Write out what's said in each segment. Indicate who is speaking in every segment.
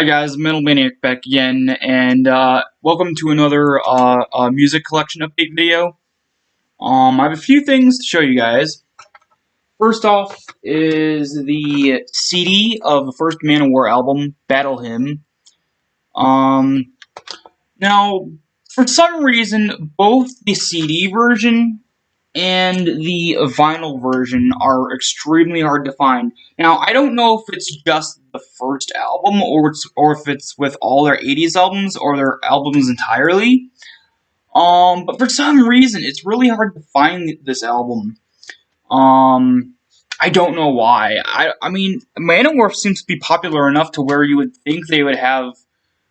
Speaker 1: Hi guys, Metal Maniac back again, and welcome to another music collection update video. I have a few things to show you guys. First off is the CD of the first Manowar album, Battle Hymn. Um, Now, for some reason, both the CD version and the vinyl version are extremely hard to find. Now, I don't know if it's just the first album or if it's with all their 80s albums or their albums entirely. But for some reason, it's really hard to find this album. Um, I don't know why. I mean, Manowar seems to be popular enough to where you would think they would have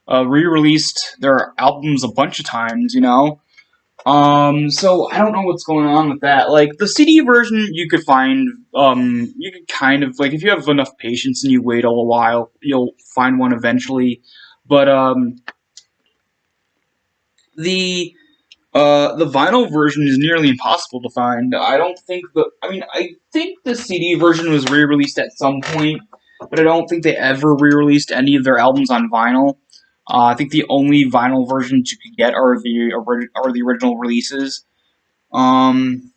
Speaker 1: re-released their albums a bunch of times, you know? So I don't know what's going on with that. Like, the CD version you could find, you could kind of, like, if you have enough patience and you wait a little while, you'll find one eventually. But, the vinyl version is nearly impossible to find. I think the CD version was re-released at some point, but I don't think they ever re-released any of their albums on vinyl. I think the only vinyl versions you could get are the original releases. Um,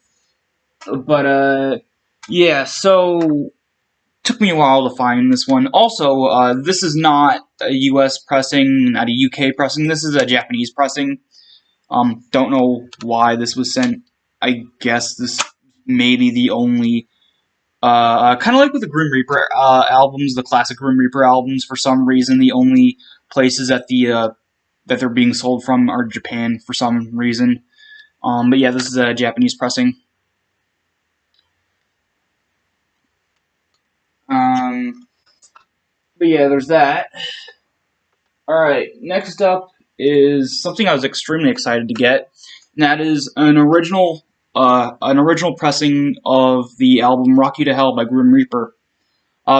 Speaker 1: but yeah. So took me a while to find this one. Also, this is not a U.S. pressing, not a U.K. pressing. This is a Japanese pressing. Don't know why this was sent. I guess this may be the only. Kind of like with the Grim Reaper albums, the classic Grim Reaper albums. For some reason, the only places that they're being sold from are Japan for some reason. But yeah, this is a Japanese pressing. Um, but yeah, there's that. Alright, next up is something I was extremely excited to get, and that is an original pressing of the album Rock You to Hell by Grim Reaper.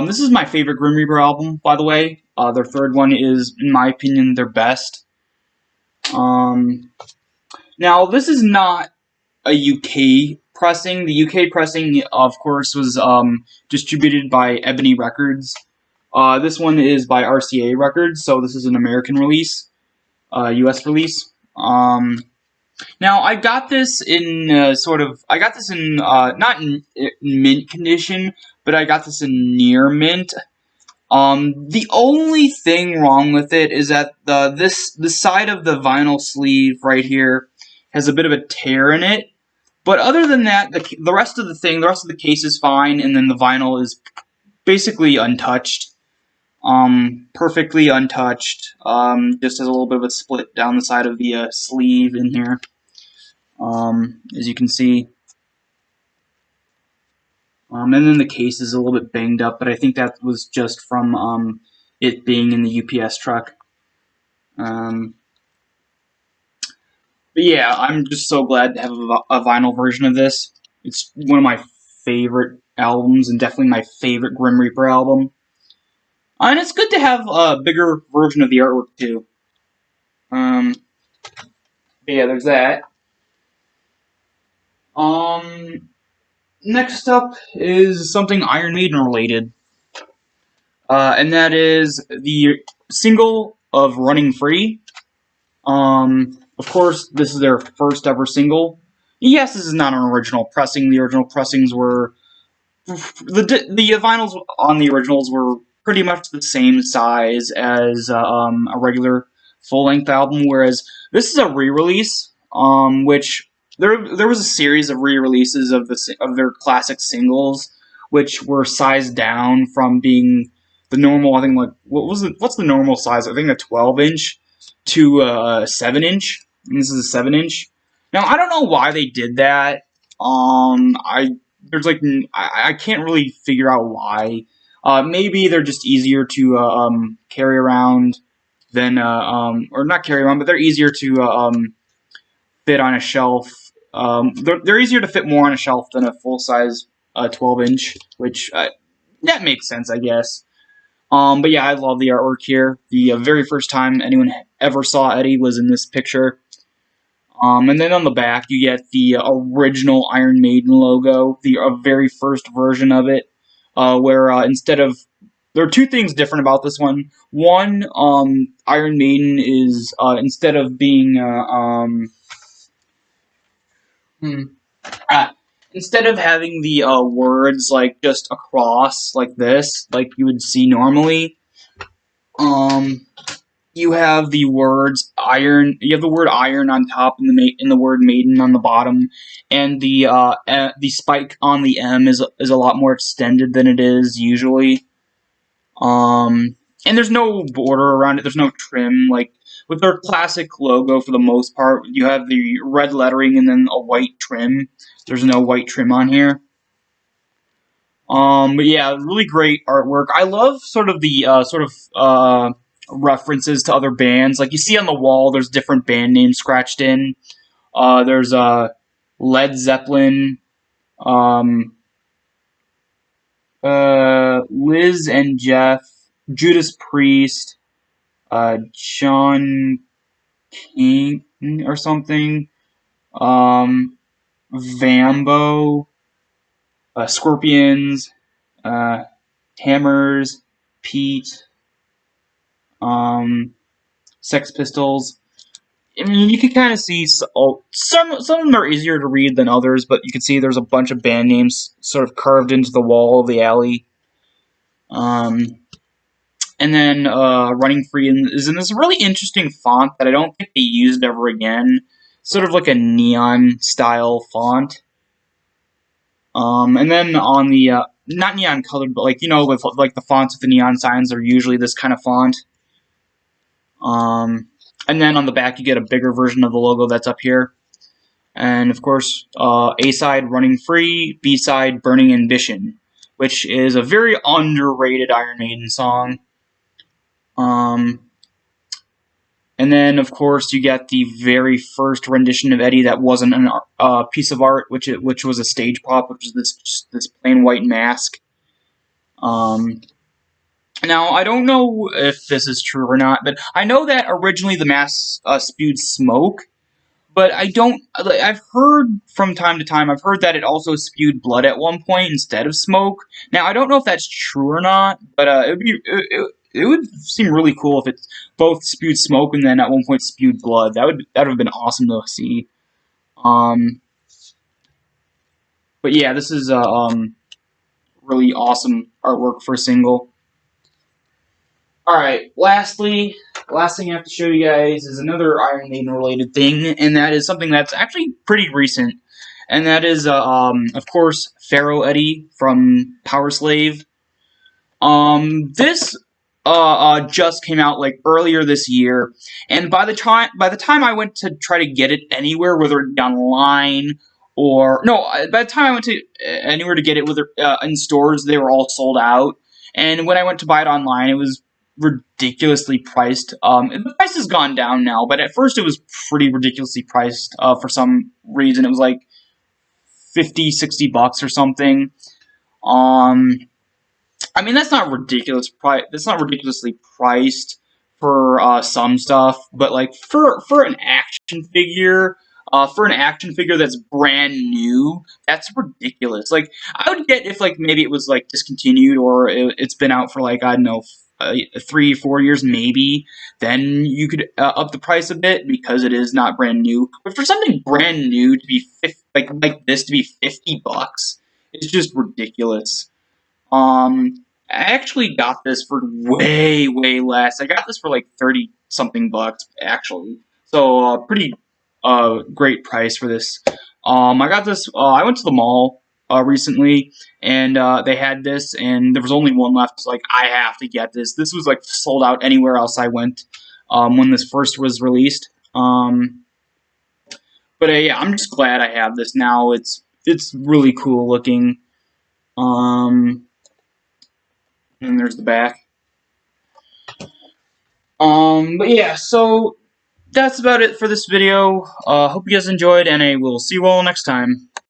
Speaker 1: This is my favorite Grim Reaper album, by the way. Their third one is, in my opinion, their best. Now, this is not a UK pressing. The UK pressing, of course, was distributed by Ebony Records. This one is by RCA Records, so this is an American release, US release. Now, I got this in I got this in, not in mint condition, but I got this in near mint. The only thing wrong with it is that the side of the vinyl sleeve right here has a bit of a tear in it. But other than that, the rest of the case is fine, and then the vinyl is basically untouched. Perfectly untouched. Just has a little bit of a split down the side of the sleeve in here. As you can see. And then the case is a little bit banged up, but I think that was just from it being in the UPS truck. But yeah, I'm just so glad to have a vinyl version of this. It's one of my favorite albums, and definitely my favorite Grim Reaper album. And it's good to have a bigger version of the artwork, too. But yeah, there's that. Next up is something Iron Maiden related. And that is the single of Running Free. Of course, this is their first ever single. Yes, this is not an original pressing. The original pressings were... The vinyls on the originals were pretty much the same size as a regular full-length album, whereas this is a re-release, which there was a series of re-releases of their classic singles, which were sized down from being the normal. I think what's the normal size? I think a 12-inch to a 7-inch. And this is a 7-inch. Now I don't know why they did that. I can't really figure out why. Maybe they're just easier to carry around than or not carry around, but they're easier to fit on a shelf. They're easier to fit more on a shelf than a full size 12-inch, which that makes sense, I guess. But yeah, I love the artwork here. The very first time anyone ever saw Eddie was in this picture. And then on the back, you get the original Iron Maiden logo, the very first version of it, where instead of There are two things different about this one. One, Iron Maiden is instead of being hmm, ah, instead of having the words like just across like this, like you would see normally, um, you have the words iron. You have the word iron on top, and the word maiden on the bottom, and the spike on the M is a lot more extended than it is usually. And there's no border around it. There's no trim. Like with their classic logo, for the most part, you have the red lettering and then a white trim. There's no white trim on here. But yeah, really great artwork. I love sort of the references to other bands. Like you see on the wall, there's different band names scratched in. There's Led Zeppelin, um, Liz and Jeff, Judas Priest, John King or something, Vambo, Scorpions, Hammers, Pete, Sex Pistols. I mean, you can kind of see some of them are easier to read than others, but you can see there's a bunch of band names sort of carved into the wall of the alley. And then Running Free is in this really interesting font that I don't think they used ever again. Sort of like a neon style font. And then on the not neon colored, but like with like the fonts with the neon signs are usually this kind of font. And then on the back you get a bigger version of the logo that's up here. And of course, A side Running Free, B side Burning Ambition, which is a very underrated Iron Maiden song. And then, of course, you get the very first rendition of Eddie that wasn't a piece of art, which was a stage prop, which is this plain white mask. Now, I don't know if this is true or not, but I know that originally the mask spewed smoke, but I don't. I've heard from time to time. I've heard that it also spewed blood at one point instead of smoke. Now, I don't know if that's true or not, but it would seem really cool if it both spewed smoke and then at one point spewed blood. That would have been awesome to see. But yeah, this is really awesome artwork for a single. Alright, last thing I have to show you guys is another Iron Maiden related thing, and that is something that's actually pretty recent. And that is, of course, Pharaoh Eddie from Powerslave. This just came out like earlier this year, and by the time I went to try to get it anywhere, whether it be online or no, by the time I went to anywhere to get it, whether in stores, they were all sold out. And when I went to buy it online, it was ridiculously priced. The price has gone down now, but at first it was pretty ridiculously priced. For some reason, it was like $50-$60 or something. I mean, that's not ridiculous. That's not ridiculously priced for some stuff, but like for an action figure, that's brand new, that's ridiculous. Like I would get if like maybe it was like discontinued or it's been out for like I don't know 3-4 years maybe. Then you could up the price a bit because it is not brand new. But for something brand new to be like this to be $50, it's just ridiculous. I actually got this for way, way less. I got this for like 30 something bucks, actually. So, pretty, great price for this. I got this, I went to the mall, recently, and, they had this, and there was only one left. So, like, I have to get this. This was, like, sold out anywhere else I went, when this first was released. But, yeah, I'm just glad I have this now. It's really cool looking. And there's the back. But yeah, so that's about it for this video. Hope you guys enjoyed, and I will see you all next time.